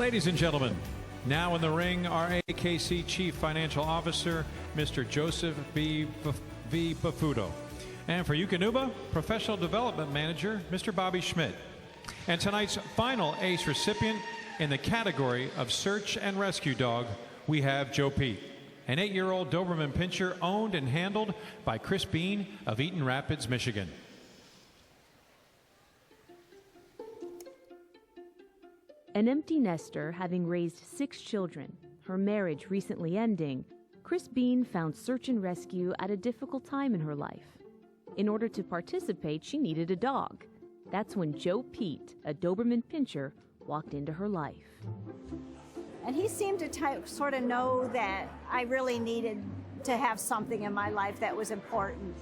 Ladies and gentlemen, now in the ring, our AKC Chief Financial Officer, Mr. Joseph V. Bafuto. And for Eukanuba, Professional Development Manager, Mr. Bobby Schmidt. And tonight's final ACE recipient in the category of Search and Rescue Dog, we have JoePete, an 8-year-old Doberman Pinscher owned and handled by Cris Bean of Eaton Rapids, Michigan. An empty nester, having raised 6 children, her marriage recently ending, Cris Bean found search and rescue at a difficult time in her life. In order to participate, she needed a dog. That's when JoePete, a Doberman Pinscher, walked into her life. And he seemed to sort of know that I really needed to have something in my life that was important.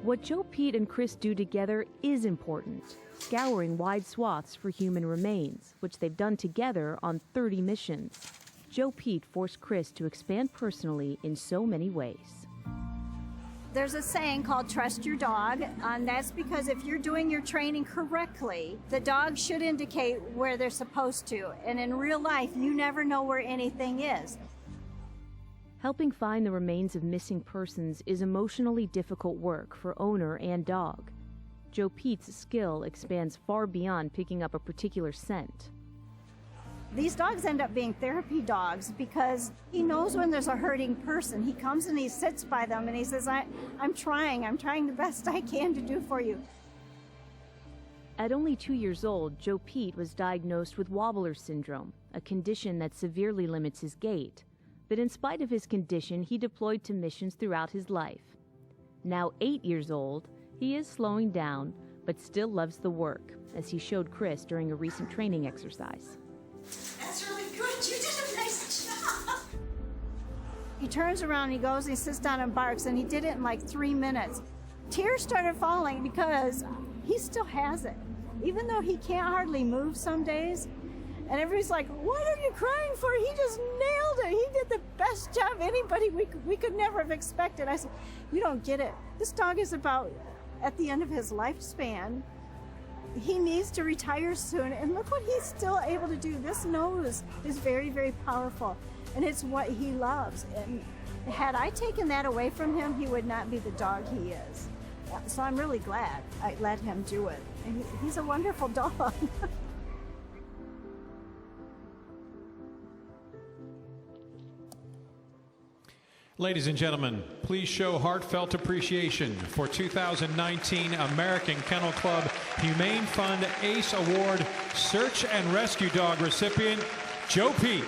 What JoePete and Cris do together is important, scouring wide swaths for human remains, which they've done together on 30 missions. JoePete forced Cris to expand personally in so many ways. There's a saying called trust your dog, and that's because if you're doing your training correctly, the dog should indicate where they're supposed to. And in real life, you never know where anything is. Helping find the remains of missing persons is emotionally difficult work for owner and dog. JoePete's skill expands far beyond picking up a particular scent. These dogs end up being therapy dogs because he knows when there's a hurting person. He comes and he sits by them and he says, I'm trying the best I can to do for you. At only 2 years old, JoePete was diagnosed with wobbler syndrome, a condition that severely limits his gait. But in spite of his condition, he deployed to missions throughout his life. Now 8 years old, he is slowing down, but still loves the work, as he showed Cris during a recent training exercise. That's really good. You did a nice job. He turns around, he goes, he sits down and barks, and he did it in like 3 minutes. Tears started falling because he still has it. Even though he can't hardly move some days, and everybody's like, what are you crying for? He just nailed it. He did the best job anybody we could never have expected. I said, you don't get it. This dog is about at the end of his lifespan. He needs to retire soon, and look what he's still able to do. This nose is very, very powerful, and it's what he loves. And had I taken that away from him, he would not be the dog he is. So I'm really glad I let him do it. And he's a wonderful dog. Ladies and gentlemen, please show heartfelt appreciation for 2019 American Kennel Club Humane Fund ACE Award Search and Rescue Dog recipient, JoePete.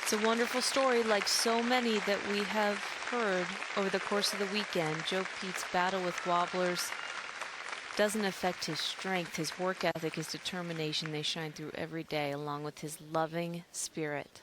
It's a wonderful story, like so many that we have heard over the course of the weekend. JoePete's battle with wobblers doesn't affect his strength, his work ethic, his determination. They shine through every day, along with his loving spirit.